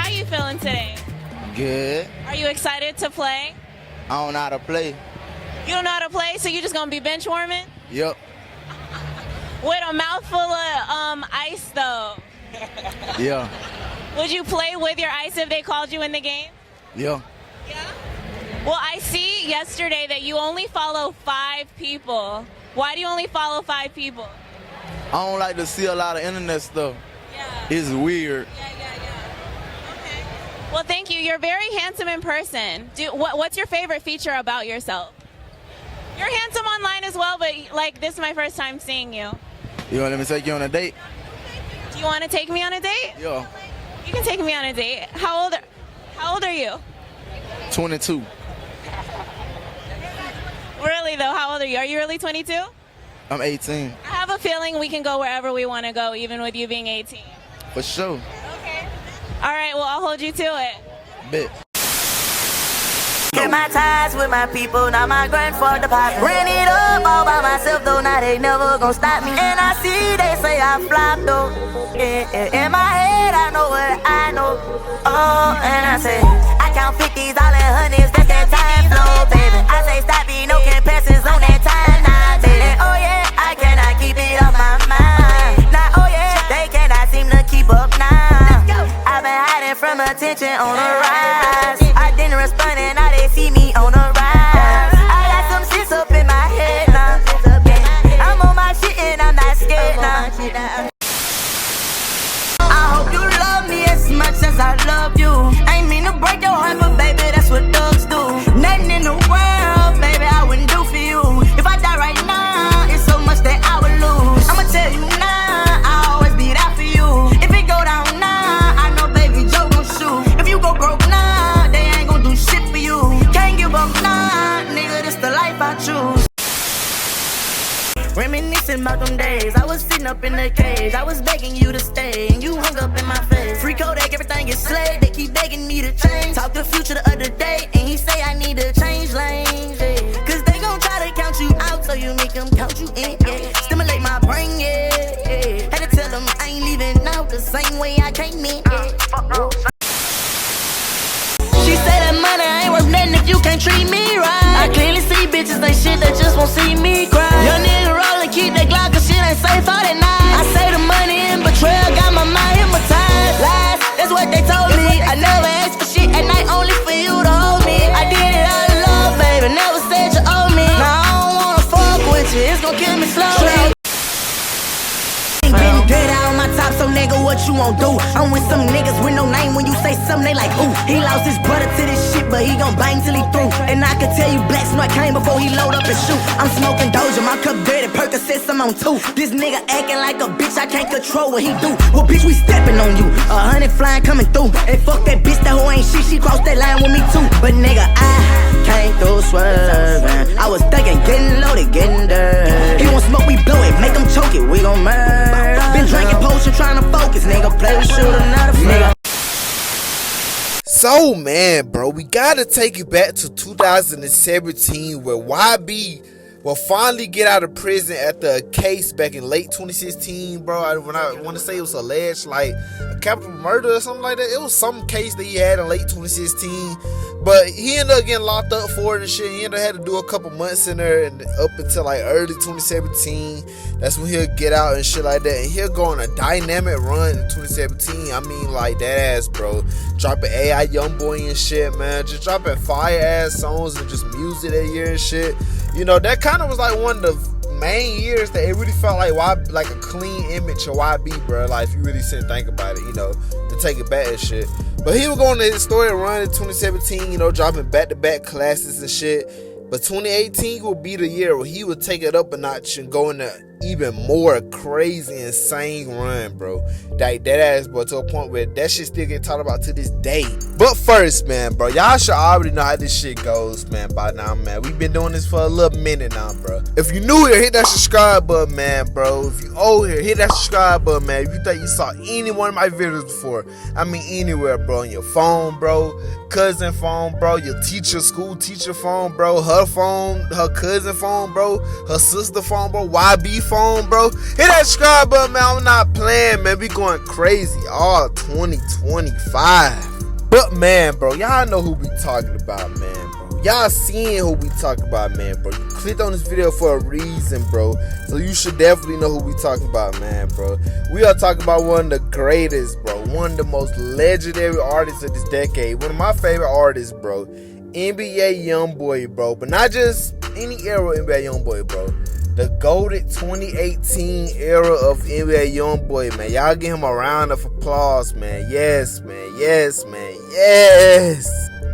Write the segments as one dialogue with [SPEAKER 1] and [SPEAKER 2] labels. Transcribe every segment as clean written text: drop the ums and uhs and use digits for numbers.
[SPEAKER 1] how you feeling today?
[SPEAKER 2] Good.
[SPEAKER 1] Are you excited to play?
[SPEAKER 2] I don't know how to play.
[SPEAKER 1] You don't know how to play, so you're just gonna be bench warming?
[SPEAKER 2] Yep.
[SPEAKER 1] With a mouthful of ice, though.
[SPEAKER 2] Yeah.
[SPEAKER 1] Would you play with your ice if they called you in the game?
[SPEAKER 2] Yeah.
[SPEAKER 1] Yeah? Well, I see yesterday that you only follow 5 people. Why do you only follow 5 people?
[SPEAKER 2] I don't like to see a lot of internet stuff.
[SPEAKER 1] Yeah.
[SPEAKER 2] It's weird.
[SPEAKER 1] Yeah. Okay. Well, thank you. You're very handsome in person. What's your favorite feature about yourself? You're handsome online as well, but like this is my first time seeing you.
[SPEAKER 2] You want to let me take you on a date?
[SPEAKER 1] Do you want to take me on a date?
[SPEAKER 2] Yeah.
[SPEAKER 1] You can take me on a date. How old are you?
[SPEAKER 2] 22.
[SPEAKER 1] Really though, how old are you? Are you really 22?
[SPEAKER 2] I'm 18.
[SPEAKER 1] I have a feeling we can go wherever we want to go, even with you being 18.
[SPEAKER 2] For sure.
[SPEAKER 1] Okay. All right, well, I'll hold you to it.
[SPEAKER 2] Bet.
[SPEAKER 3] Kept my ties with my people, now my grandfather pop. Ran it up all by myself though, now they never gon' stop me. And I see they say I flop though. In my head I know what I know. Oh, and I say I count 50s, all in hundreds, that's that time flow, baby. I say stop me, no can passes on that time now, baby. Oh yeah, I cannot keep it off my mind. Now oh yeah, they cannot seem to keep up now. I've been hiding from attention on the rise. I didn't respond and now they see me on the rise. I got some shit up in my head now. I'm on my shit and I'm not scared now. I hope you love me as much as I love you. I ain't mean to break your heart, but baby, that's what thugs do. Nothing in the world, baby, I wouldn't do for you. If I die right now, it's so much that I would lose. I'ma tell you now, I'll always be there for you. If it go down now, I know baby Joe gon' shoot. If you go broke now, they ain't gon' do shit for you. Can't give up now, nigga, this the life I choose. Reminiscing about them days, I was sitting up in the cage. I was begging you to stay, and you hung up in my face. Free Kodak, everything is slayed. They keep begging me to change. Talk the future the other day, and he say I need to change lanes, yeah. Cause they gon' try to count you out, so you make them count you in, yeah. Stimulate my brain, yeah. Had to tell them I ain't leaving out the same way I came in, yeah. She said that money ain't worth nothing if you can't treat me right. I clearly see bitches, they shit, they just won't see me cry. Young nigga rollin', keep that Glock, cause shit ain't safe all that night. I say the money in betrayal, got my mind hypnotized. Lies, that's what they told me. I never asked for shit at night, only for you to hold me. I did it out of love, baby, never said you owe me. Now I don't wanna fuck with you, it's gon' kill me slowly. Getting dead out on my top, so nigga, what you won't do? I'm with some niggas with no name. When you say something, they like, ooh. He lost his brother to this shit, but he gon' bang till he through. And I can tell you Black Snout came before he load up and shoot. I'm smoking Doja, my cup dirty, Percocets, I'm on 2. This nigga acting like a bitch, I can't control what he do. Well, bitch, we stepping on you. 100 flying coming through. And fuck that bitch, that hoe ain't shit, she crossed that line with me too. But nigga, I came through swerving. I was thinking, getting loaded, getting dirty. He won't smoke, we blow it, make him choke it, we gon' murder. Been drinking potion, trying to focus, nigga. Play with shooter, not a nigga.
[SPEAKER 4] So man, bro, we gotta take it back to 2017 where YB will finally get out of prison after a case back in late 2016, bro. I want to say it was alleged like a capital murder or something like that. It was some case that he had in late 2016, but he ended up getting locked up for it and shit. He ended up had to do a couple months in there, and up until like early 2017, that's when he'll get out and shit like that. And he'll go on a dynamic run in 2017. I mean, like that ass, bro. Dropping AI Youngboy and shit, man. Just dropping fire ass songs and just music that year and shit. You know, that kind of was like one of the main years that it really felt like like a clean image of YB, bro. Like if you really sit and think about it, you know, to take it back and shit. But he was going to his story run in 2017, you know, dropping back-to-back classics and shit. But 2018 will be the year where he would take it up a notch and go into even more crazy, insane run, bro. That ass, bro, to a point where that shit still get talked about to this day. But first, man, bro, y'all should already know how this shit goes, man, by now, man. We've been doing this for a little minute now, bro. If you new here, hit that subscribe button, man, bro. If you old here, hit that subscribe button, man. If you think you saw any one of my videos before, I mean anywhere, bro, on your phone, bro, cousin phone, bro, your teacher, school teacher phone, bro, her phone, her cousin phone, bro, her sister phone, bro, YB phone, bro. Hit that subscribe button, man. I'm not playing, man. We going crazy all 2025. But man, bro, y'all know who we talking about, man, bro. Y'all seeing who we talking about, man, bro. You clicked on this video for a reason, bro. So you should definitely know who we talking about, man, bro. We are talking about one of the greatest, bro. One of the most legendary artists of this decade. One of my favorite artists, bro. NBA Youngboy, bro. But not just any era of NBA Youngboy, bro. The goated 2018 era of NBA Youngboy, man. Y'all give him a round of applause, man. Yes, man. Yes, man. Yes.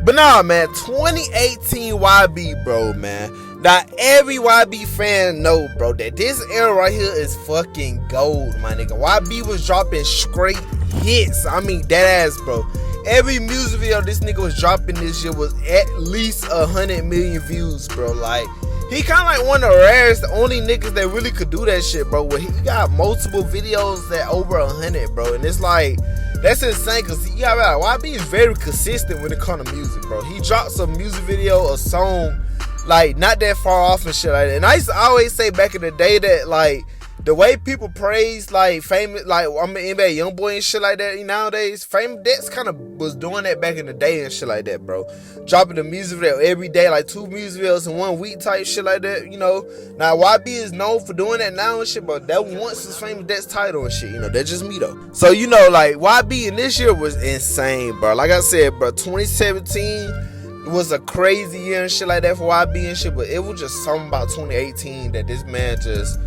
[SPEAKER 4] But nah, man. 2018 YB, bro, man. Now, every YB fan know, bro, that this era right here is fucking gold, my nigga. YB was dropping straight hits. I mean, dead ass, bro. Every music video this nigga was dropping this year was at least 100 million views, bro. Like, he kind of like one of the rarest, the only niggas that really could do that shit, bro. Where he got multiple videos that over 100, bro. And it's like, that's insane, because you gotta realize, YB is very consistent when it comes to music, bro. He drops a music video, a song, like, not that far off and shit like that. And I used to always say back in the day that, like, the way people praise, like, famous, like, I'm an NBA Youngboy and shit like that nowadays, Famous Dex kind of was doing that back in the day and shit like that, bro. Dropping the music video every day, like 2 music videos in 1 week type shit like that, you know. Now, YB is known for doing that now and shit, but that once his Famous Dex title and shit, you know. That's just me, though. So, you know, like, YB in this year was insane, bro. Like I said, bro, 2017 was a crazy year and shit like that for YB and shit, but it was just something about 2018 that this man just,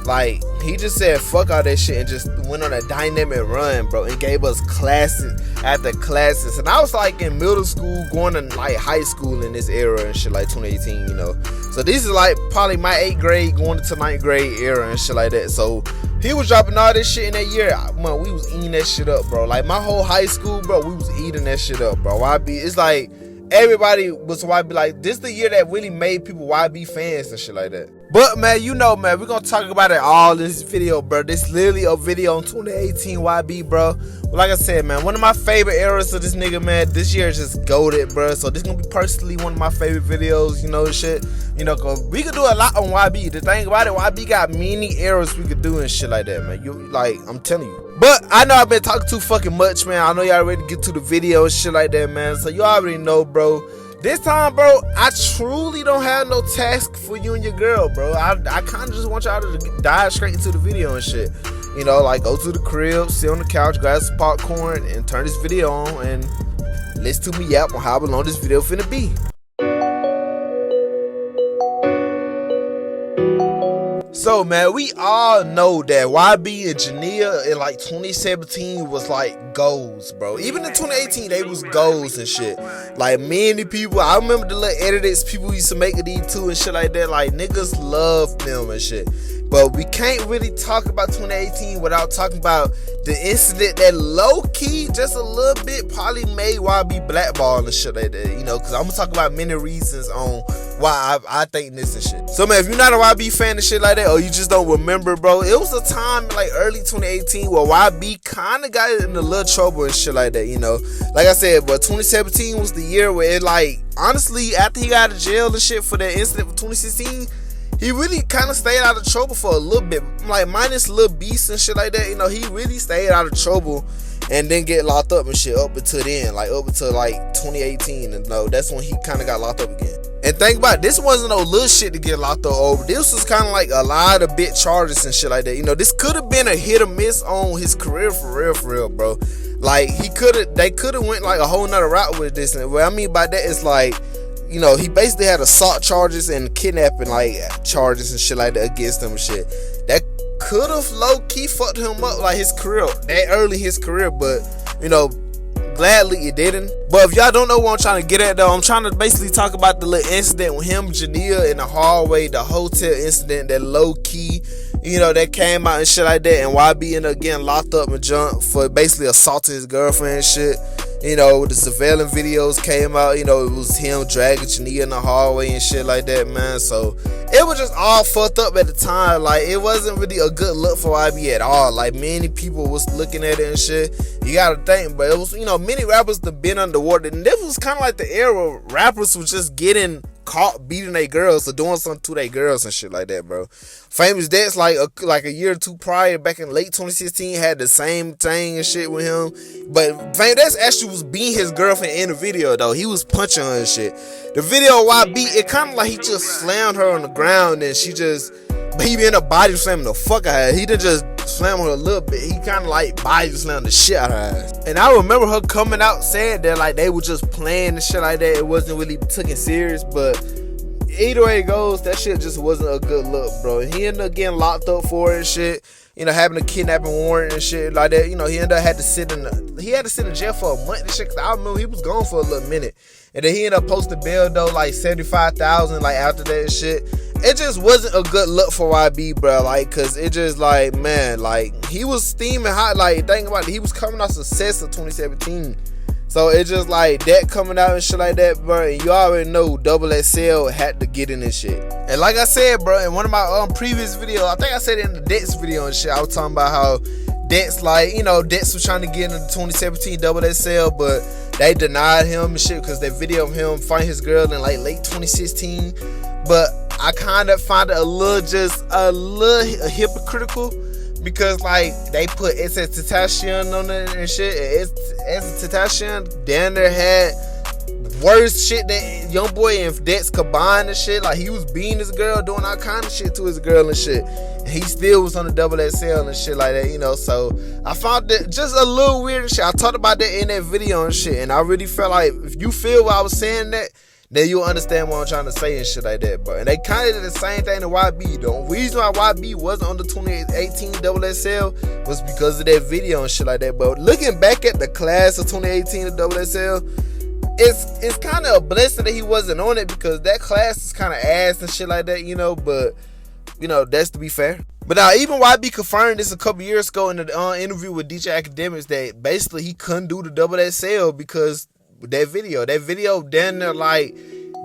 [SPEAKER 4] like, he just said fuck all that shit and just went on a dynamic run, bro, and gave us classes after classes. And I was like in middle school, going to like high school in this era and shit, like 2018, you know. So this is like probably my 8th grade going into 9th grade era and shit like that. So he was dropping all this shit in that year. Man, we was eating that shit up, bro. Like my whole high school, bro, we was eating that shit up, bro. YB, it's like everybody was YB. Like, this the year that really made people YB fans and shit like that. But man, you know, man, we're gonna talk about it all in this video, bro. This literally a video on 2018 YB, bro. Like I said, man, one of my favorite eras of this nigga, man. This year is just goated, bro. So this gonna be personally one of my favorite videos, you know, shit. You know, cause we could do a lot on YB. The thing about it, YB got many eras we could do and shit like that, man. You, like, I'm telling you. But I know I've been talking too fucking much, man. I know y'all ready to get to the video and shit like that, man. So you already know, bro. This time, bro, I truly don't have no task for you and your girl, bro. I kind of just want y'all to dive straight into the video and shit. You know, like, go to the crib, sit on the couch, grab some popcorn, and turn this video on and listen to me yap on how long this video finna be. So, man, we all know that YB and Jania in like 2017 was like goals, bro. Even in 2018, they was goals and shit. Like, many people, I remember the little edits people used to make of these two and shit like that. Like, niggas love them and shit. But we can't really talk about 2018 without talking about the incident that low-key, just a little bit, probably made YB blackball and shit like that, you know, because I'm going to talk about many reasons on why I think this and shit. So, man, if you're not a YB fan and shit like that, or you just don't remember, bro, it was a time in, like, early 2018 where YB kind of got in a little trouble and shit like that, you know. Like I said, but 2017 was the year where it, like, honestly, after he got out of jail and shit for that incident for 2016, he really kind of stayed out of trouble for a little bit, like minus Lil Beast and shit like that, you know. He really stayed out of trouble and then get locked up and shit up until then, like up until like 2018, and no, that's when he kind of got locked up again. And think about it, this wasn't no little shit to get locked up over. This was kind of like a lot of big charges and shit like that, you know. This could have been a hit or miss on his career for real, bro. Like, they could have went like a whole nother route with this. And what I mean by that is, like, you know, he basically had assault charges and kidnapping like charges and shit like that against him and shit. That could have low-key fucked him up, like his career, that early his career, but, you know, gladly it didn't. But if y'all don't know what I'm trying to get at, though, I'm trying to basically talk about the little incident with him, Jania, in the hallway, the hotel incident that low-key, you know, that came out and shit like that, and YB ended up getting locked up and jumped for basically assaulting his girlfriend and shit. You know, the surveillance videos came out, you know, it was him dragging Jania in the hallway and shit like that, man. So it was just all fucked up at the time. Like, it wasn't really a good look for YB at all. Like, many people was looking at it and shit. You gotta think, but it was, you know, many rappers have been underwater, and this was kind of like the era rappers was just getting caught beating their girls or doing something to their girls and shit like that, bro. Famous Dex, like a year or two prior, back in late 2016, had the same thing and shit with him. But Famous Dex actually was beating his girlfriend in the video, though. He was punching her and shit. The video YB, it kind of like he just slammed her on the ground and she just, he ended up body slamming the fuck out of her. He didn't just slam her a little bit. He kind of like body slammed the shit out of her ass. And I remember her coming out saying that like they were just playing and shit like that. It wasn't really taken serious, but either way it goes, that shit just wasn't a good look, bro. He ended up getting locked up for it and shit. You know, having a kidnapping warrant and shit like that. You know, he ended up had to sit in jail for a month and shit. Cause I remember he was gone for a little minute. And then he ended up posting bail though, like $75,000, like after that and shit. It just wasn't a good look for YB, bro. Like, cause it just like, man, like he was steaming hot. Like, think about it, he was coming off success of 2017. So it's just like that coming out and shit like that, bro. And you already know XXL had to get in this shit. And like I said, bro, in one of my previous videos, I think I said it in the Dex video and shit, I was talking about how Dex, like, you know, Dex was trying to get into the 2017 XXL, but they denied him and shit because they video of him fighting his girl in like late 2016. But I kind of find it a little hypocritical. Because like they put Tentacion on it and shit. Tentacion down there had worse shit than Youngboy and Dex combined and shit. Like he was beating his girl, doing all kind of shit to his girl and shit. And he still was on the XXL and shit like that, you know. So I found that just a little weird and shit. I talked about that in that video and shit. And I really felt like if you feel what I was saying that, then you'll understand what I'm trying to say and shit like that, bro. And they kind of did the same thing to YB. The reason why YB wasn't on the 2018 XXL was because of that video and shit like that. But looking back at the class of 2018 XXL, it's kind of a blessing that he wasn't on it because that class is kind of ass and shit like that, you know. But, you know, that's to be fair. But now, even YB confirmed this a couple years ago in the interview with DJ Academics that basically he couldn't do the XXL because that video down there, like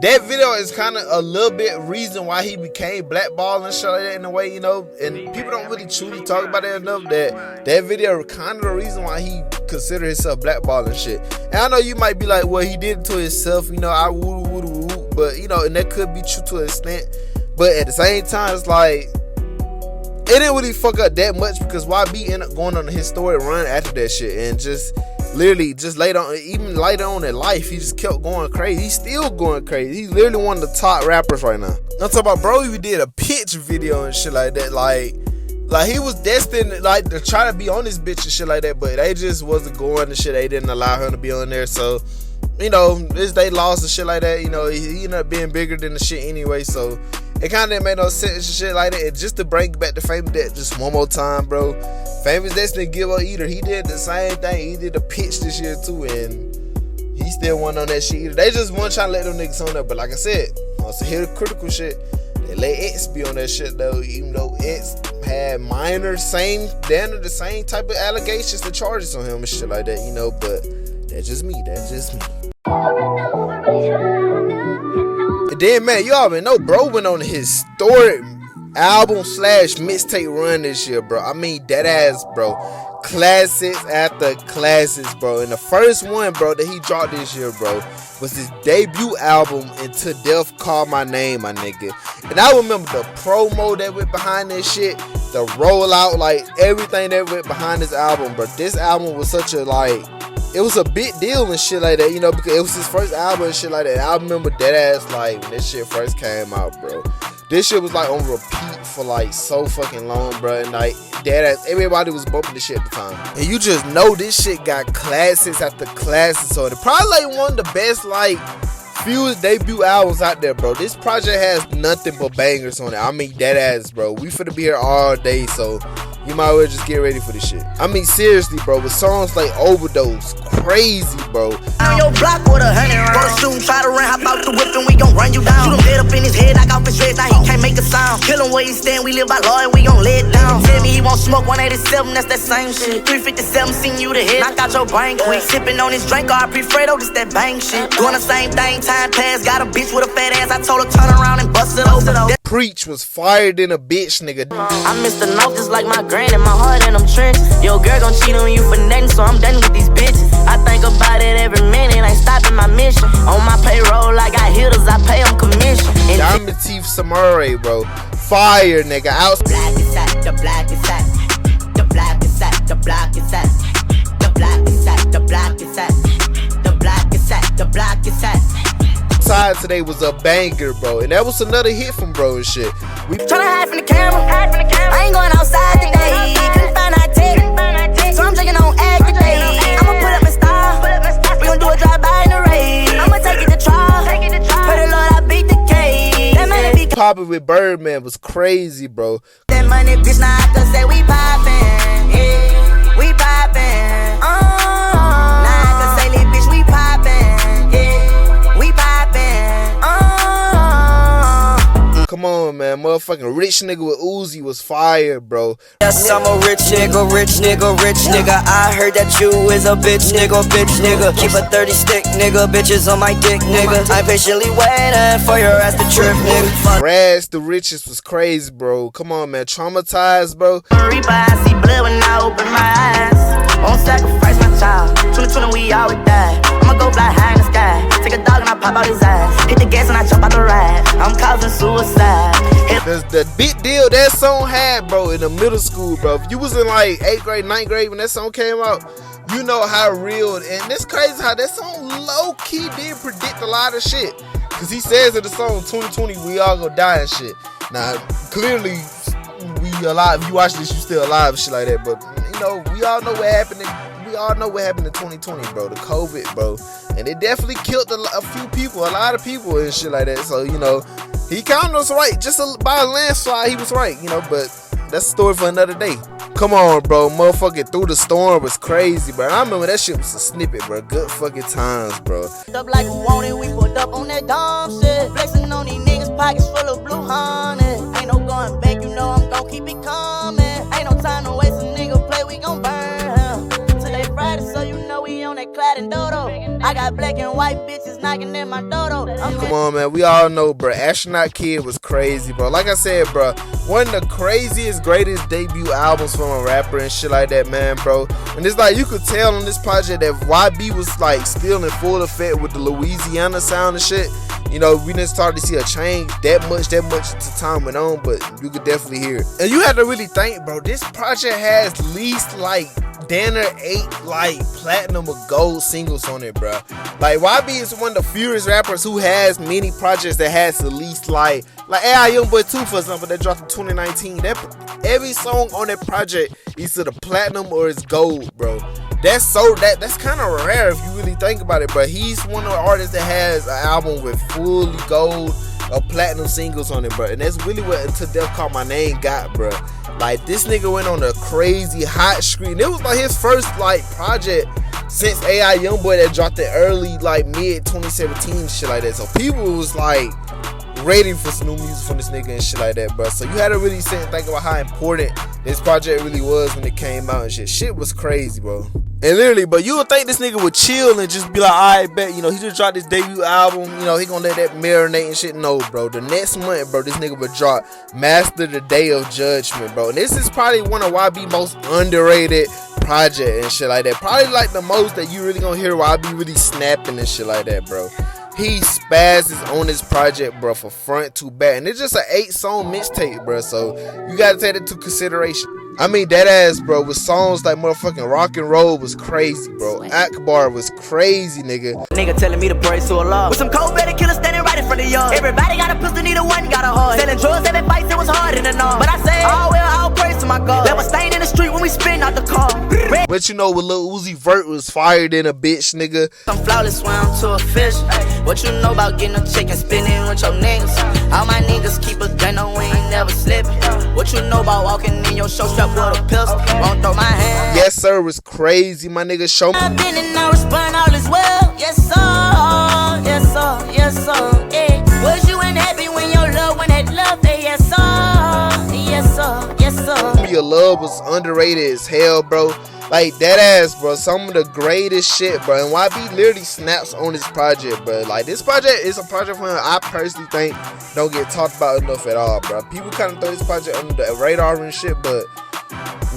[SPEAKER 4] that video is kind of a little bit reason why he became blackballing and shit like that in a way, you know. And people don't really truly talk about it enough that video kind of the reason why he considered himself blackballing shit. And I know you might be like, well, he did it to himself, you know, I woo, but you know, and that could be true to an extent. But at the same time, it's like it didn't really fuck up that much because YB ended up going on a historic run after that shit and just literally just later on in life, he just kept going crazy. He's still going crazy. He's literally one of the top rappers right now. I'm talking about, bro, he did a pitch video and shit like that. Like he was destined like to try to be on this bitch and shit like that, but they just wasn't going and shit. They didn't allow him to be on there. So, you know, they lost and shit like that. You know, he ended up being bigger than the shit anyway. So it kind of didn't make no sense and shit like that. And just to bring back the Famous Dex just one more time, bro. Famous Dex didn't give up either. He did the same thing. He did a pitch this year too, and he still wasn't on that shit either. They just weren't trying to let them niggas on there. But like I said, on some hypocritical shit, they let X be on that shit though, even though X had minor, the same type of allegations and charges on him and shit like that, you know. But that's just me. And then, man, you already know, bro went on a historic album / mixtape run this year, bro. I mean, dead ass, bro. Classics after classics, bro. And the first one, bro, that he dropped this year, bro, was his debut album, Until Death Call My Name, my nigga. And I remember the promo that went behind this shit, the rollout, like everything that went behind this album, bro. This album was such a, like, it was a big deal and shit like that, you know, because it was his first album and shit like that. And I remember dead ass, like, when this shit first came out, bro. This shit was like on repeat for like so fucking long, bro. And like dead ass, everybody was bumping this shit at the time. And you just know this shit got classics after classics. So it's probably like one of the best like few debut albums out there, bro. This project has nothing but bangers on it. I mean, dead ass, bro. We finna be here all day, so you might as well just get ready for this shit. I mean, seriously, bro, with songs like Overdose, crazy, bro.
[SPEAKER 3] On your block with 100 rounds. Go to shoot and try to run, hop out the whip and we gon' run you down. Shoot him dead up in his head, knock off his dreads, now he can't make a sound. Kill him where he stand, we live by law and we gon' lay it down. Tell me he won't smoke 187, that's that same shit. 357, seen you the head, knock out your brain quick. Sippin' on his drink, RP Fredo, this that bang shit. Doing the same thing, time pass, got a bitch with a fat ass, I told her turn around and bust it over.
[SPEAKER 4] Preach was fired in a bitch, nigga.
[SPEAKER 3] I miss the note just like my granny, my heart in them trenches. Yo, girl gon' cheat on you for nothing, so I'm done with these bitches. I think about it every minute, ain't stopping my mission. On my payroll, I got hitters, I pay them commission.
[SPEAKER 4] Ray, bro. Fire, nigga. Out.
[SPEAKER 3] Black is at, the black is at, the black is at, the black is at, the black is at, the black is at, the black is at, the black is at.
[SPEAKER 4] Side today was a banger, bro, and that was another hit from bro and shit. We
[SPEAKER 3] Tryna hide from the camera, I ain't going outside today. Couldn't find our tech, so I'm drinking on egg today. I'ma put up my style, we gon' do a drive-by in the rain. I'ma take it to trial, pray the Lord I beat the case. That money be
[SPEAKER 4] popping with Birdman was crazy, bro.
[SPEAKER 3] that money, bitch, now I can say we poppin', yeah, we poppin', now I can say, little bitch, we poppin', yeah, we poppin',
[SPEAKER 4] Come on, man. Motherfucking rich nigga with Uzi was fire, bro.
[SPEAKER 5] Yes, I'm a rich nigga, rich nigga, rich nigga. I heard that you is a bitch nigga, bitch nigga. Keep a 30 stick nigga, bitches on my dick nigga. I'm patiently waiting for your ass to trip nigga.
[SPEAKER 4] Raz the richest was crazy, bro. Come on, man. Traumatized, bro.
[SPEAKER 3] Reaper, I see blood when I open my eyes. Won't sacrifice my child. 2020, we all would die. I'ma go fly high in the sky. Take a dog and I pop out his eyes. Hit the gas and I jump out the ride. I'm causing suicide.
[SPEAKER 4] The big deal that song had, bro, in the middle school, bro. If you was in like 8th grade, 9th grade when that song came out, you know how real. And it's crazy how that song low-key did predict a lot of shit. Because he says in the song, 2020, we all gonna die and shit. Now, clearly, we alive. If you watch this, you still alive and shit like that. But, you know, we all know what happened. We all know what happened in 2020, bro. The COVID, bro. And it definitely killed a few people, a lot of people and shit like that. So, you know, he counted us right. Just by a landslide, he was right, you know. But that's a story for another day. Come on, bro. Motherfucking Through the Storm was crazy, bro. I remember that shit was a snippet, bro. Good fucking times, bro.
[SPEAKER 3] Up like we wanted, we pulled up on that dumb shit. Flexing on these niggas, pockets full of blue honey. Ain't no going back, you know I'm gon' keep it coming. Ain't no time to waste, a nigga play, we gon' burn him. Today Friday, so you know we on that clad and dodo. I got black and white bitches knocking at my dodo.
[SPEAKER 4] Come on, man. We all know, bro. Astronaut Kid was crazy, bro. Like I said, bro, one of the craziest, greatest debut albums from a rapper and shit like that, man, bro. And it's like you could tell on this project that YB was like still in full effect with the Louisiana sound and shit. You know, we didn't start to see a change that much to time went on, but you could definitely hear it. And you had to really think, bro, this project has at least like Danner 8 like platinum or gold singles on it, bro. Like YB is one of the fewest rappers who has many projects that has at least like AI Youngboy 2, for example, that dropped in 2019. That every song on that project is either platinum or it's gold, bro. That's kind of rare if you really think about it, but he's one of the artists that has an album with fully gold or platinum singles on it, bro. And that's really what Until Death Call My Name got, bro. Like, this nigga went on a crazy hot streak. It was like his first like project since AI Youngboy that dropped it early, like mid 2017, shit like that. So people was like ready for some new music from this nigga and shit like that, bro. So you had to really sit and think about how important this project really was when it came out and shit. Shit was crazy, bro. And literally, but you would think this nigga would chill and just be like, alright, bet, you know, he just dropped his debut album, you know, he gonna let that marinate and shit. No, bro. The next month, bro, this nigga would drop Master the Day of Judgment, bro. And this is probably one of YB most underrated project and shit like that. Probably like the most that you really gonna hear YB really snapping and shit like that, bro. He spazzes on this project, bro, from front to back. And it's just an 8-song mixtape, bro. So you gotta take it into consideration. I mean, that ass, bro, with songs like motherfucking Rock and Roll was crazy, bro. Akbar was crazy, nigga.
[SPEAKER 3] Nigga telling me to praise to Allah. With some cold-blooded killers standing right in front of y'all. Everybody got a pistol, neither one got a heart. Selling drugs, having fights, it was hard in the north. But I say, oh well, I'll praise to my God. Let us stain in the street when we spin out the car.
[SPEAKER 4] But you know, with Lil Uzi Vert was fired in a bitch, nigga.
[SPEAKER 3] I'm flawless, swam to a fish. What you know about getting a chicken spinning with your niggas? All my niggas keep a gun, no, we ain't never slipping. What you know about walking in your show strap with a pistol? Won't throw my hand.
[SPEAKER 4] Yes, sir, was crazy, my nigga. Show me.
[SPEAKER 3] I've been and I respond all is well. Yes, sir. Yes, sir. Yes, sir. Yeah. Was you ain't happy when your love went at love? Hey, yes, sir. Yes, sir. Yes, sir.
[SPEAKER 4] Your Love was underrated as hell, bro. Like, that ass, bro. Some of the greatest shit, bro. And YB literally snaps on this project, bro. Like, this project is a project for him I personally think don't get talked about enough at all, bro. People kind of throw this project under the radar and shit, but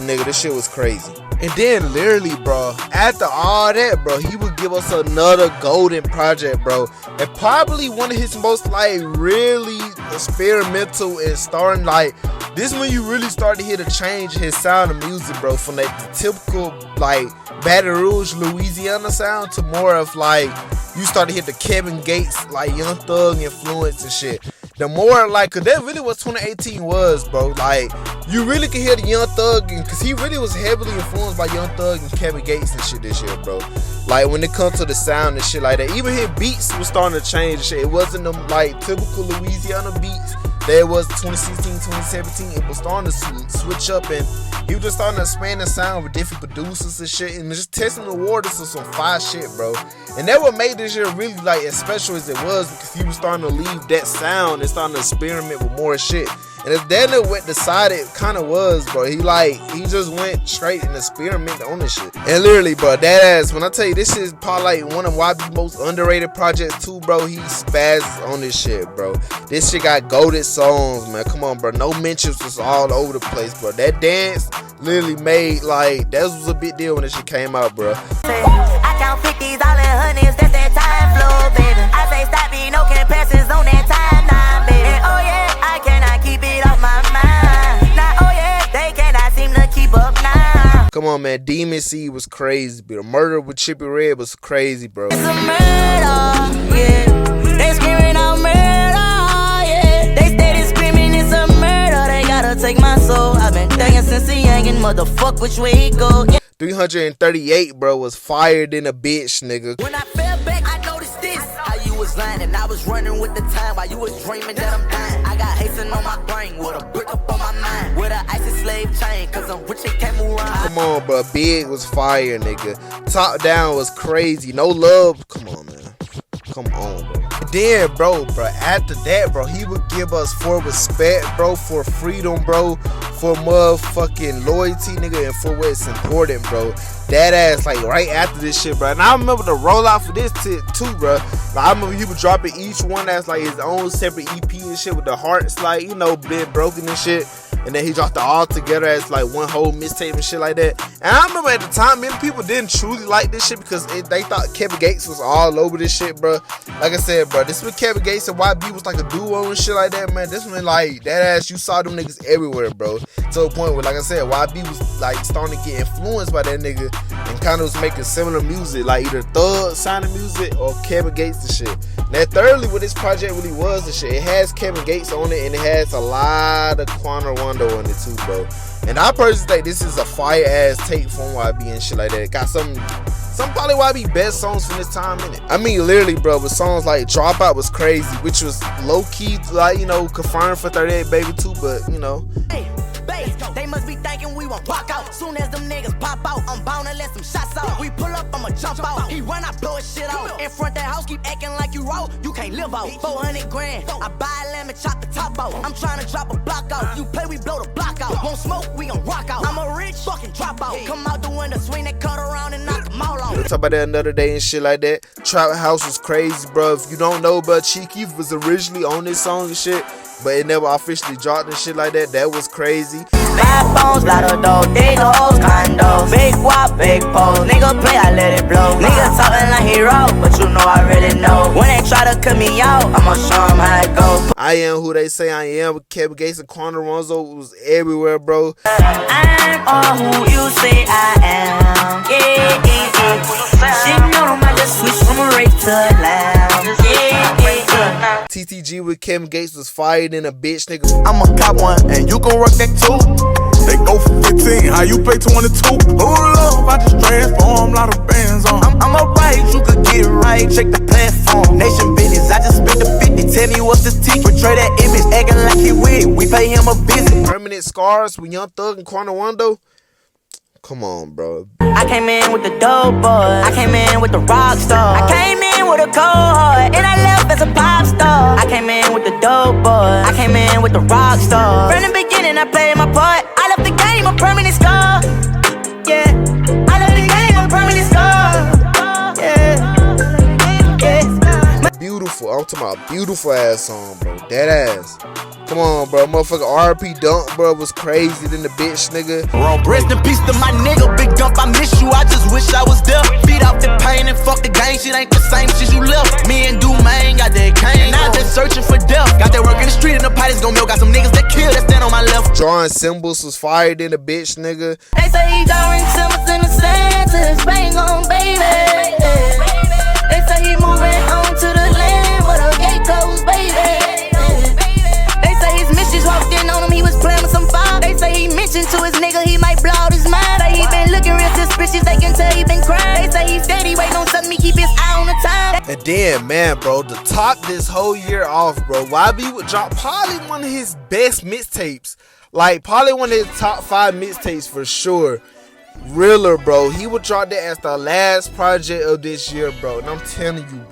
[SPEAKER 4] nigga, this shit was crazy. And then literally, bro, after all that, bro, he would give us another golden project, bro. And probably one of his most like really experimental and starting like this when you really start to hear the change in his sound of music, bro. From like the typical like Baton Rouge, Louisiana sound to more of like you start to hear the Kevin Gates like Young Thug influence and shit. The more like, cause that really what 2018 was, bro. Like you really can hear the Young Thug, and cause he really was heavily influenced by Young Thug and Kevin Gates and shit this year, bro. Like when it comes to the sound and shit like that, even his beats was starting to change and shit. It wasn't them like typical Louisiana beats that it was 2016, 2017. It was starting to switch up, and he was just starting to expand the sound with different producers and shit, and just testing the waters of some fire shit, bro. And that what made this year really like as special as it was, because he was starting to leave that sound and starting to experiment with more shit. And if that what decided kind of was, bro, he just went straight and experimented on this shit. And literally, bro, that ass, when I tell you this is probably like one of YB's most underrated projects too, bro. He spazzes on this shit, bro. This shit got goated songs, man. Come on, bro. No mentions was all over the place, bro. That dance literally made like that was a big deal when this shit came out, bro.
[SPEAKER 3] I count 50s, all in hundreds, that's that time flow, baby. I say stop me, no comparisons on that timeline, baby. And oh yeah, I cannot keep it off my mind. Now oh yeah, they cannot seem to keep up now.
[SPEAKER 4] Come on, man. Demon Seed was crazy, but the murder with Chippy Red was crazy, bro.
[SPEAKER 3] It's a murder, yeah. They screaming out murder, yeah. They steady screaming it's a murder. They gotta take my soul. I've been thinking since the youngin', motherfuck which way he go. Yeah.
[SPEAKER 4] 338, bro, was fired in a bitch, nigga.
[SPEAKER 3] When I fell back, I noticed this. How you was lying and I was running with the time while you was dreaming that I'm dying. I got hasten on my brain with a brick up on my mind. With an icy slave chain, cause I'm rich and can't move around.
[SPEAKER 4] Come on, bro. Big was fire, nigga. Top Down was crazy. No Love. Come on, man. Come on, bro. And then, bro, after that, bro, he would give us For Respect, bro, For Freedom, bro, for motherfucking loyalty, nigga, and for what's important, bro. That ass, like, right after this shit, bro. And I remember the rollout for this too, bro. Like, I remember he was dropping each one as, like, his own separate EP and shit with the hearts, like, you know, being broken and shit. And then he dropped it all together as like one whole mixtape and shit like that. And I remember at the time, many people didn't truly like this shit because they thought Kevin Gates was all over this shit, bro. Like I said, bro, this when Kevin Gates and YB was like a duo and shit like that, man. This when like that ass, you saw them niggas everywhere, bro. To a point where, like I said, YB was like starting to get influenced by that nigga and kind of was making similar music, like either Thug sounding music or Kevin Gates and shit. Now, thirdly, what this project really was and shit, it has Kevin Gates on it and it has a lot of Quanah on it too, bro. And I personally think this is a fire ass tape from YB and shit like that. It got some probably YB best songs from this time in it. I mean, literally, bro, with songs like Dropout was crazy, which was low key, like, you know, confirmed for 38 Baby too, but you know.
[SPEAKER 3] Hey, babe, they must be thinking we won't walk out. Soon as them niggas pop out, I'm bound to let some shots out. We pull up, I'ma jump out. He run, I blow his shit out. In front that house, keep acting like you raw. You can't live out. 400 grand, I buy a lamb and chop the top out. I'm trying to drop a block out. You play, we blow the block out. Won't smoke, we gon' rock out. I'm a rich fucking dropout. Come out the window, swing that cut around and knock them all out.
[SPEAKER 4] We'll talk about that another day and shit like that. Trap House was crazy, bro. If you don't know, bro, Cheeky was originally on this song and shit, but it never officially dropped and shit like that. That was crazy.
[SPEAKER 3] Bad bones, lot of dough, big hoes, condos, big wop, big pole. Nigga play, I let it blow. Nigga talking like he raw, but you know I really know. When they try to cut me out, I'ma show them how it go.
[SPEAKER 4] I Am Who They Say I Am with Kevin Gates and Quanah was everywhere, bro.
[SPEAKER 3] I'm all who you say I am. Yeah, yeah, yeah. She know them, I just switch from a rape to a lamb. Yeah, yeah, yeah.
[SPEAKER 4] TTG with Kevin Gates was fired in a bitch, nigga.
[SPEAKER 6] I'ma cop one and you gon' rock that too. They go for 15, how you pay 22? Hold up, I just transform, lot of bands on. I'm alright, you could get it right, check the platform. Nation business, I just spent the 50, tell me what's the teach. Portray that image, acting like he with it, we pay him a visit.
[SPEAKER 4] Permanent Scars with Young Thug and Quanah Wando. Come on, bro.
[SPEAKER 3] I came in with the dope boy. I came in with the rock star. I came in with a cold heart, and I left as a pop star. I came in with the dope boy. I came in with the rock star. From the beginning, I played my part. I left the game a permanent scar. Yeah, I left the game a permanent scar. Yeah, yeah.
[SPEAKER 4] Beautiful. I'm I'm talking about a beautiful ass song, bro. Dead ass. Come on, bro. Motherfucker RP Dunk, bro, was crazy than the bitch, nigga.
[SPEAKER 6] Rest in peace to my nigga, Big Dump, I miss you, I just wish I was there. Beat off the pain and fuck the gang, shit ain't the same shit you left. Me and Dumaine got that cane, now just searching for death. Got that work in the street and the party's gon' milk. Got some niggas that kill, that stand on my left.
[SPEAKER 4] Drawing symbols was fired than a bitch, nigga.
[SPEAKER 3] They say he drawing symbols in the sand to his bang on, baby. They say he moving on to the land where the gate goes, baby. They say his missus walked in on him, he was playing with some fire. They say he mentioned to his nigga he might blow out his mind. They he been looking real suspicious, they can tell he been crying. They say he's steady, waiting on something, he keep his eye on the time.
[SPEAKER 4] And then, man, bro, to top this whole year off, bro, YB would drop probably one of his best mixtapes. Like, probably one of his top 5 mixtapes for sure. Realer, bro. He would drop that as the last project of this year, bro. And I'm telling you,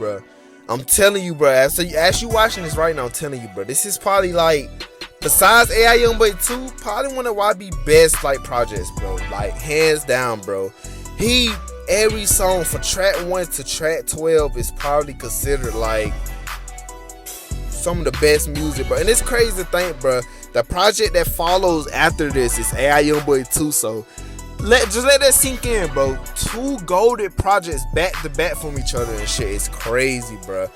[SPEAKER 4] bro. As you watching this right now, I'm telling you, bro. This is probably like, besides AI Youngboy 2, probably one of YB best like projects, bro. Like, hands down, bro. Every song from track 1 to track 12 is probably considered like some of the best music, bro. And it's crazy to think, bro, the project that follows after this is AI Youngboy 2. So just let that sink in, bro. 2 golden projects back to back from each other and shit. It's crazy, bro.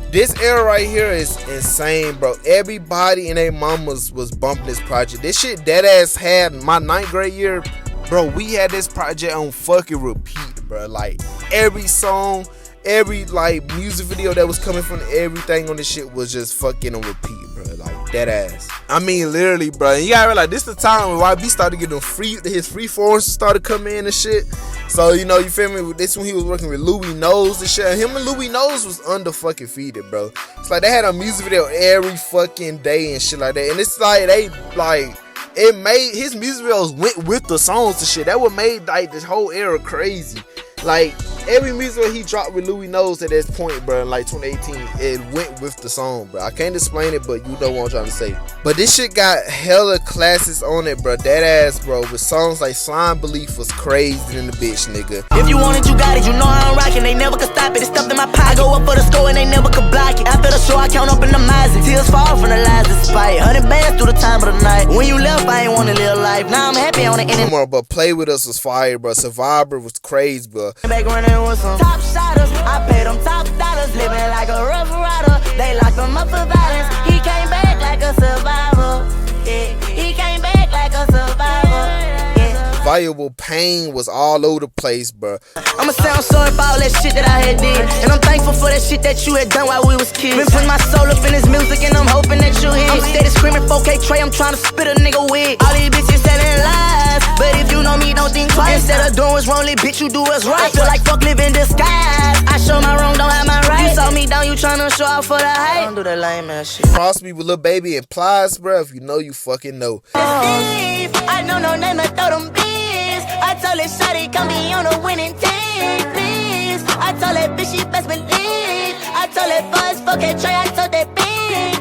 [SPEAKER 4] This era right here is insane, bro. Everybody and their mamas was bumping this project. This shit dead ass had my 9th grade year, bro. We had this project on fucking repeat, bro. Like, every song, every like music video that was coming from everything on this shit was just fucking on repeat, bro. Like, dead ass. I mean, literally, bro. You gotta realize this is the time when YB started getting his free forms started coming in and shit. So, you know, you feel me? This when he was working with Louis Nose and shit. Him and Louis Nose was under fucking feeded, bro. It's like they had a music video every fucking day and shit like that. And it's like they like it made his music videos went with the songs and shit. That what made like this whole era crazy. Like, every music video he dropped with Louis Nose at this point, bro, in like 2018, it went with the song, bro. I can't explain it, but you know what I'm trying to say. But this shit got hella classics on it, bro. Dead ass, bro. With songs like Slime Belief was crazy than the bitch, nigga.
[SPEAKER 3] If you want it, you got it. You know I'm rocking. They never could stop it. It's stuffed in my pocket. I go up for the score and they never could block it. After the show, I count up in the miles. Tears fall from the lies despite 100 bands through the time of the night. When you left, I ain't want to live life. Now I'm happy on the internet.
[SPEAKER 4] Come on, but Play With Us was fire, bro. Survivor was crazy, bro.
[SPEAKER 3] Back running with some top shotters. I paid them top dollars. Living like a rough rider. They locked him up for violence. He came back like a survivor. Yeah. He came back like a survivor. Yeah.
[SPEAKER 4] Viable Pain was all over the place, bro.
[SPEAKER 3] I'ma sound sorry for all that shit that I had did. And I'm thankful for that shit that you had done while we was kids. Been putting my soul up in this music and I'm hoping that you hear. I'm steady screaming 4K Trey, I'm trying to spit a nigga wig. All these bitches telling lies, but if you know me, don't think twice. Instead of doing what's wrong, bitch, you do what's right. I feel like fuck live in disguise. I show my wrong, don't have my right. You saw me down, you tryna show out for the hype. Don't do that lame ass shit.
[SPEAKER 4] Cross me with Lil Baby and Plies, bro. If you know, you fucking know.
[SPEAKER 3] I know no name, I throw them beats. I told that shawty come be on a winning team, please. I told that bitch she best believe. I told that boys fuck it, Trey, I told that bitch.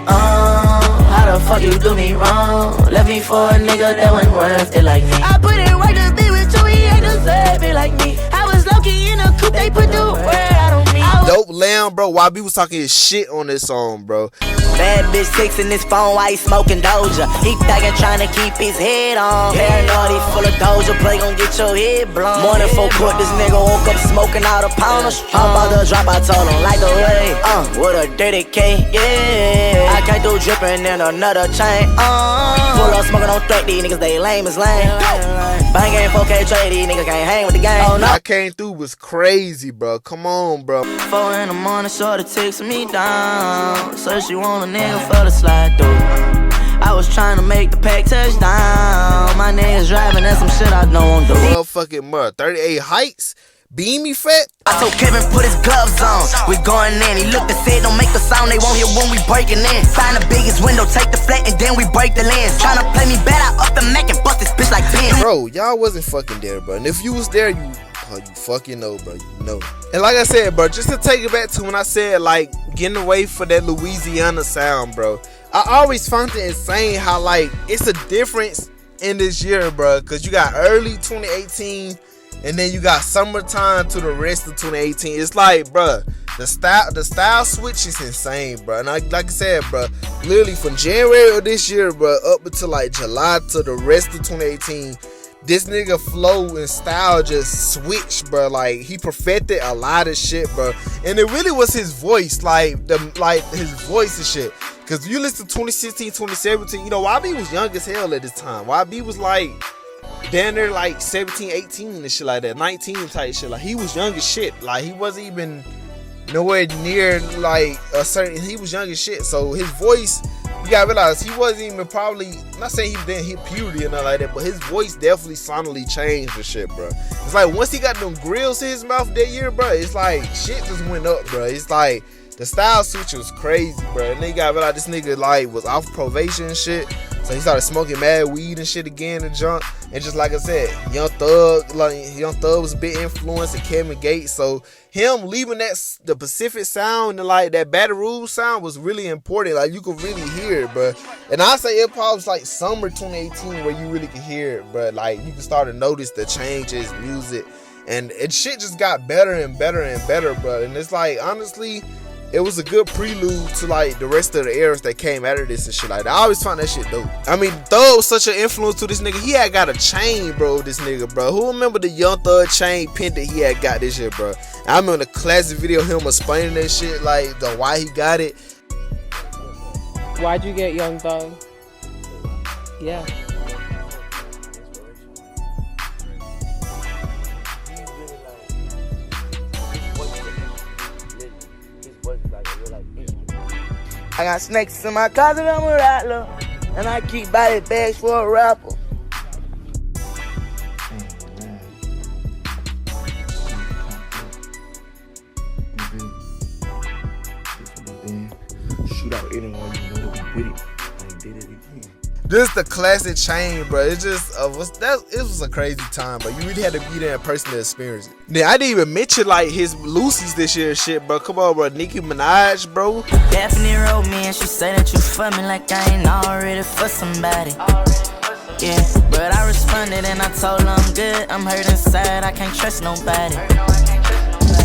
[SPEAKER 3] How the fuck you do me wrong? Left me for a nigga that wasn't worth it like me. I put it right to be with you, he ain't deserve it like me. I was low-key in a coupe, they put the word out on me.
[SPEAKER 4] Dope Lamb, bro. YB was talking his shit on this song, bro.
[SPEAKER 3] Bad bitch texting his phone while he smoking Doja. He thuggin' trying to keep his head on. Paranoid, he full of Doja. Play gon' get your head blown. Morning for court, this nigga woke up smoking out a pound of strong. I'm about to drop, I told him like the way. With a dirty K, yeah. I can't do drippin' in another chain. Full up smoking on threat, these niggas, they lame as lame. Bang game 4K trade, these niggas can't hang with the game. Oh, no.
[SPEAKER 4] I came through was crazy, bro. Come on, bro.
[SPEAKER 3] 4 in the morning, shorty takes me down. So she want a nigga for the slide through. I was trying to make the pack touchdown. My niggas driving, that's some shit I don't do.
[SPEAKER 4] Motherfucking mud. 38 Heights. Beamy Fat.
[SPEAKER 3] I told Kevin put his gloves on. We going in. He looked and said don't make the sound they won't hear when we breaking in. Find the biggest window, take the flat and then we break the lens. Tryna play me bad, I up the Mac and bust this bitch like Ben.
[SPEAKER 4] Bro, y'all wasn't fucking there, bro. And if you was there, you fucking know, bro. You know. And like I said, bro, just to take it back to when I said like getting away for that Louisiana sound, bro. I always found it insane how like it's a difference in this year, bro. Cause you got early 2018 and then you got summertime to the rest of 2018. It's like, bruh, the style switch is insane, bruh. And like I said, bruh, literally from January of this year, bruh, up until like July to the rest of 2018, this nigga flow and style just switched, bruh. Like, he perfected a lot of shit, bruh. And it really was his voice, like his voice and shit. Cause you listen to 2016, 2017, you know, YB was young as hell at this time. YB was like down there like 17, 18 and shit like that, 19 type shit. Like, he was young as shit. Like, he wasn't even nowhere near like a certain, he was young as shit. So his voice, you gotta realize, he wasn't even probably, not saying he didn't hit puberty or nothing like that, but his voice definitely sonically changed and shit, bro. It's like once he got them grills in his mouth that year, bro, it's like shit just went up, bro. It's like the style switch was crazy, bro. And then you gotta realize this nigga like was off probation and shit. So he started smoking mad weed and shit again and junk. And just like I said, Young Thug was a bit influenced, and Kevin Gates. So him leaving the Pacific sound and like that Baton Rouge sound was really important. Like, you could really hear it, bro. And I say it probably was like summer 2018 where you really could hear it, bro. Like, you can start to notice the changes, music, and shit just got better and better and better, bro. And it's like, honestly, it was a good prelude to like the rest of the eras that came out of this and shit like that. I always found that shit dope. I mean, Thug was such an influence to this nigga. He had got a chain, bro, this nigga, bro. Who remember the Young Thug chain pendant he had got this shit, bro? I remember the classic video of him explaining that shit, like the why he got it.
[SPEAKER 7] Why'd you get Young Thug? Yeah.
[SPEAKER 3] I got snakes in my closet, I'm a rattler. And I keep body bags for a rapper.
[SPEAKER 2] Shoot out anyone you know that we with it. And did it again.
[SPEAKER 4] Just the classic chain, bro. It just it was a crazy time, but you really had to be there in person to experience it. Then I didn't even mention like his Lucy's this year and shit, bro. Come on, bro. Nicki Minaj, bro.
[SPEAKER 3] Daphne wrote me and she said that you for me like I ain't already for somebody. Yeah, but I responded and I told her I'm good. I'm hurt inside, I can't trust nobody.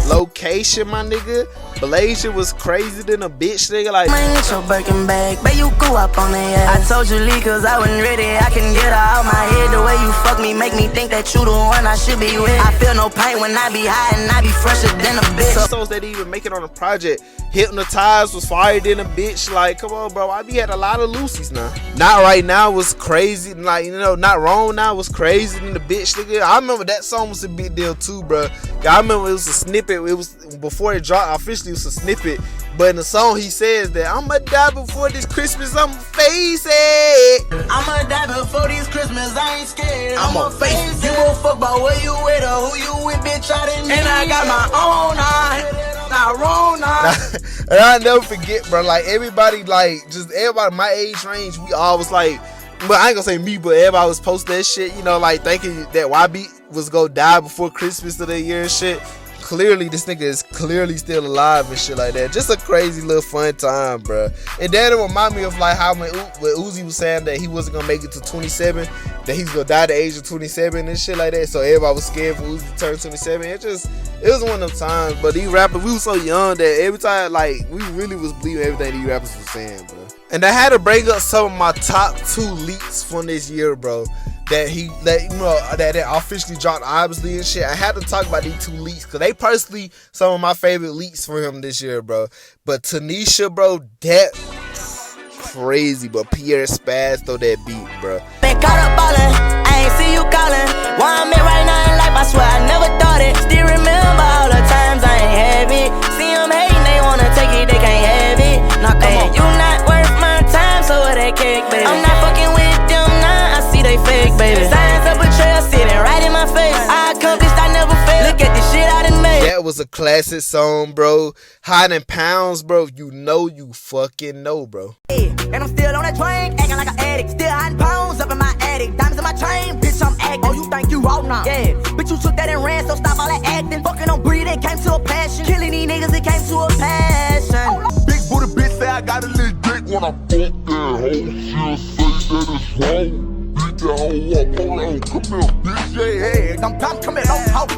[SPEAKER 4] Location, my nigga. Blazia was crazy than a bitch, nigga. Like,
[SPEAKER 3] I ain't your Birkin bag, but you go up on the ass. I told you leave cause I wasn't ready. I can get her out my head. The way you fuck me make me think that you the one I should be with. I feel no pain when I be high and I be fresher than a bitch.
[SPEAKER 4] Songs that didn't even make it on the project. Hypnotized was fired than a bitch. Like, come on, bro. I be had a lot of Lucy's now. Not Right Now was crazy. Like, you know, Not Wrong Now was crazy than the bitch, nigga. I remember that song was a big deal too, bro. I remember it was a snippet. It was before it dropped. Officially, it was a snippet. But in the song, he says that I'ma die before this Christmas. I'ma face it.
[SPEAKER 3] I'ma die before this Christmas. I ain't scared. I'ma face it. You gon' fuck about where you with or who you with, bitch. I didn't. And I got my own eye. Not wrong now.
[SPEAKER 4] And I'll never forget, bro. Like, everybody, like, just everybody my age range, we all was like, but I ain't gonna say me, but everybody was posting that shit, you know, like thinking that YB was gonna die before Christmas of the year and shit. Clearly, this nigga is clearly still alive and shit like that. Just a crazy little fun time, bro. And then it remind me of like how when Uzi was saying that he wasn't gonna make it to 27, that he's gonna die at the age of 27 and shit like that. So everybody was scared for Uzi to turn 27. It was one of them times. But these rappers, we was so young that every time, like, we really was believing everything these rappers was saying, bro. And I had to bring up some of my top 2 leaks from this year, bro. That officially dropped, obviously, and shit. I had to talk about these 2 leaks because they personally some of my favorite leaks from him this year, bro. But Tanisha, bro, that crazy, but Pierre Spaz throw that beat, bro.
[SPEAKER 3] Been caught up ballin', I ain't see you callin'. Why I'm in right now in life, I swear I never thought it. Still remember all the times I ain't have it. See them hating, they wanna take it, they can't have it. Now come on, you not worth my time, so it ain't cake, baby. I'm not fucking with them now, I see they fake, baby. Signs of betrayal sitting right in my face. I accomplished, I never failed. Look at the shit I done made.
[SPEAKER 4] That was a classic song, bro. Hiding Pounds, bro. You know you fucking know, bro.
[SPEAKER 3] And I'm still on that train, acting like an addict. Still hiding pounds up in my attic. Diamonds in my chain, bitch, I'm acting. Oh, you think you raw now? Yeah, bitch, you took that and ran, so stop all that acting. Fucking on breathing, came to a passion. Killing these niggas, it came to a passion.
[SPEAKER 6] Big booty bitch say I got a little dick when I fuck that hoe. She'll say that it's wrong. Big beat that hoe up. Hold on, come here, bitch. Yeah, I'm coming, don't talk.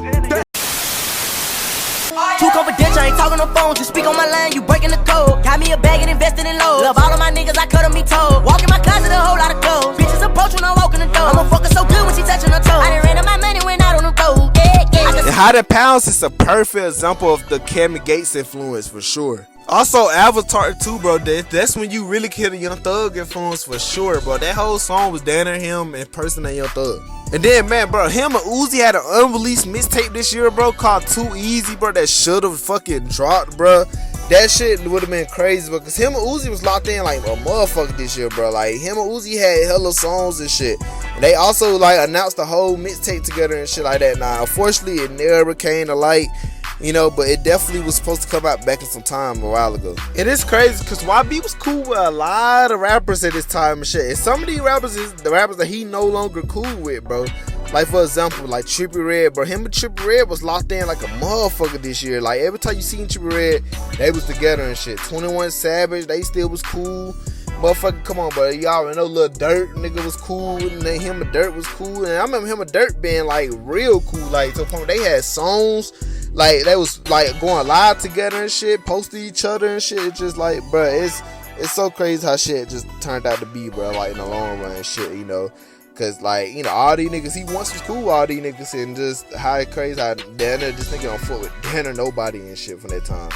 [SPEAKER 3] Too confidential, ain't talking on phone. Just speak on my line, you breaking the code. Got me a bag and invested in low. Love all of my niggas, I cut them, me told. Walk in my closet, a whole lot of clothes. Bitches approach when I walk in the door. I'ma fuck her so good when she touching her toes. I done ran up my money, went out on the road.
[SPEAKER 4] And How the Pounds is a perfect example of the Kevin Gates influence for sure. Also, Avatar 2, bro. That's when you really get a Young Thug influence for sure, bro. That whole song was down there, him impersonating Young Thug. And then, man, bro, him and Uzi had an unreleased mixtape this year, bro, called Too Easy, bro. That should have fucking dropped, bro. That shit would have been crazy, because him and Uzi was locked in like a motherfucker this year, bro. Like, him and Uzi had hella songs and shit. And they also, like, announced the whole mixtape together and shit like that. Now, unfortunately, it never came to light. You know, but it definitely was supposed to come out back in some time a while ago. It is crazy because YB was cool with a lot of rappers at this time and shit. And some of these rappers is the rappers that he no longer cool with, bro. Like, for example, like Trippie Redd, bro. Him and Trippie Redd was locked in like a motherfucker this year. Like, every time you seen Trippie Redd, they was together and shit. 21 Savage, they still was cool. Motherfucker, come on, bro. Y'all already know Lil Durk nigga was cool, and then him and Dirt was cool. And I remember him and Dirt being like real cool. Like, to the point they had songs. Like, they was like going live together and shit, posting each other and shit. It's just like, bro, it's so crazy how shit just turned out to be, bro. Like, in the long run and shit, you know. Cause, like, you know, all these niggas, he once was cool with all these niggas, and just how crazy how Danner, this nigga on foot with Danner nobody and shit from that time.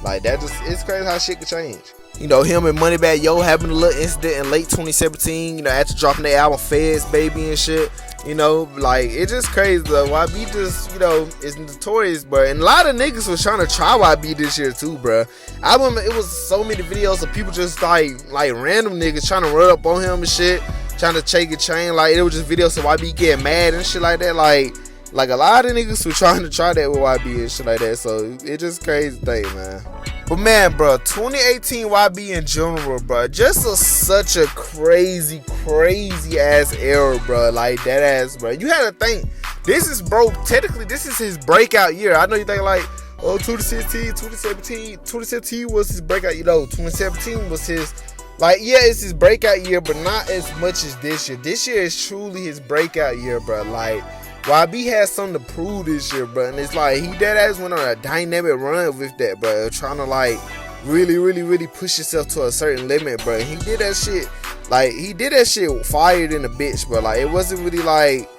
[SPEAKER 4] Like, that just, it's crazy how shit could change. You know, him and Moneybagg Yo having a little incident in late 2017, you know, after dropping their album Feds Baby and shit. You know, like, it's just crazy though. YB just, you know, is notorious, bro. And a lot of niggas was trying to try YB this year too, bro. I remember it was so many videos of people just like random niggas trying to run up on him and shit, trying to shake a chain. Like, it was just videos of YB getting mad and shit like that. Like a lot of niggas were trying to try that with YB and shit like that. So it's just crazy thing, man. But man, bro, 2018 YB in general, bro, just such a crazy ass era, bro. Like, that ass, bro. You had to think, this is, bro, technically this is his breakout year. I know you think like, oh, 2017 was his breakout, you know, 2017 was his, like, yeah, it's his breakout year, but not as much as this year. This year is truly his breakout year, bro. Like, YB has something to prove this year, bro, and it's like he dead ass went on a dynamic run with that, bro, trying to like really push himself to a certain limit, bro. He did that shit, like, he did that shit fired in a bitch, bro. Like, it wasn't really like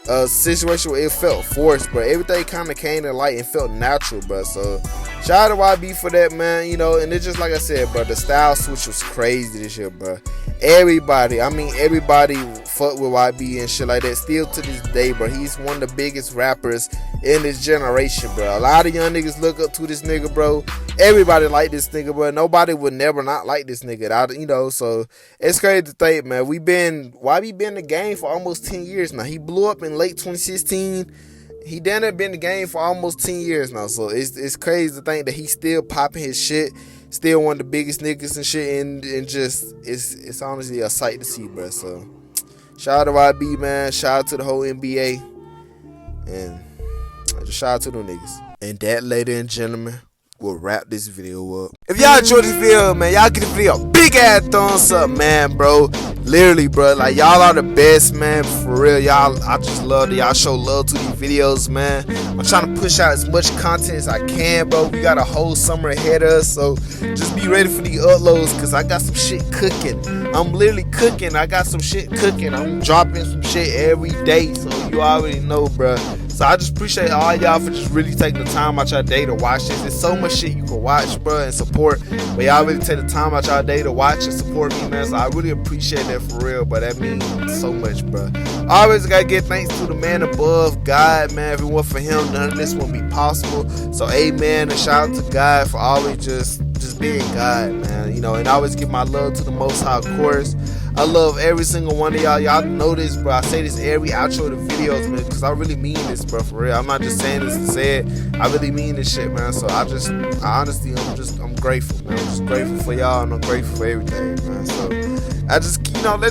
[SPEAKER 4] a situation where it felt forced, bro. Everything kind of came to light and felt natural, bro. So shout out to YB for that, man. You know, and it's just like I said, bro, the style switch was crazy this year, bro. Everybody fuck with YB and shit like that. Still to this day, bro. He's one of the biggest rappers in this generation, bro. A lot of young niggas look up to this nigga, bro. Everybody like this nigga, bro. Nobody would never not like this nigga. You know, so it's crazy to think, man. YB been in the game for almost 10 years now. He blew up in late 2016. He done been in the game for almost 10 years now. So it's crazy to think that he's still popping his shit. Still one of the biggest niggas and shit, and just it's honestly a sight to see, bro. So shout out to YB, man. Shout out to the whole NBA, and just shout out to them niggas. And that, ladies and gentlemen, will wrap this video up. If y'all enjoyed this video, man, y'all give this video a big ass thumbs up, man, bro. Literally, bro, like, y'all are the best, man. For real, y'all, I just love that y'all show love to these videos, man. I'm trying to push out as much content as I can, bro. We got a whole summer ahead of us, so just be ready for these uploads, because I got some shit cooking. I'm literally cooking. I got some shit cooking. I'm dropping some shit every day, so you already know, bro. So I just appreciate all y'all for just really taking the time out your day to watch this. There's so much shit you can watch, bro, and support. But y'all really take the time out your day to watch and support me, man. So I really appreciate that for real, but that means so much, bro. Always gotta give thanks to the man above, God, man. If it weren't for him, none of this would be possible. So amen, and shout out to God for always just being God, man. You know, and I always give my love to the Most High, of course. I love every single one of y'all. Y'all know this, bro. I say this every outro of the videos, man, because I really mean this, bro, for real. I'm not just saying this to say it. I really mean this shit, man. So I'm grateful, man. I'm just grateful for y'all, and I'm grateful for everything, man. So let's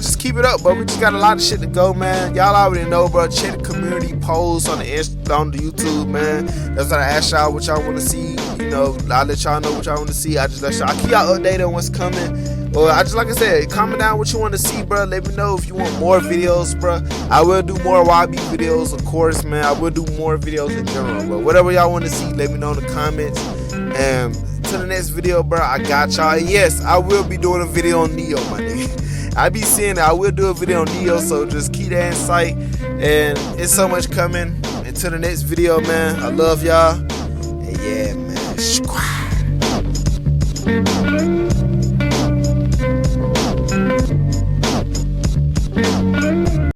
[SPEAKER 4] just keep it up, bro. We just got a lot of shit to go, man. Y'all already know, bro. Check the community polls on the YouTube, man. That's what I ask y'all what y'all want to see. You know, I'll let y'all know what y'all want to see. I keep y'all updated on what's coming. Or I just, like I said, comment down what you want to see, bro. Let me know if you want more videos, bro. I will do more YB videos, of course, man. I will do more videos in general, but whatever y'all want to see, let me know in the comments. And to the next video, bro, I got y'all. Yes, I will be doing a video on Neo, my nigga. I be seeing that I will do a video on Neo, so just keep that in sight. And it's so much coming. Until the next video, man. I love y'all. And yeah, man. Squad.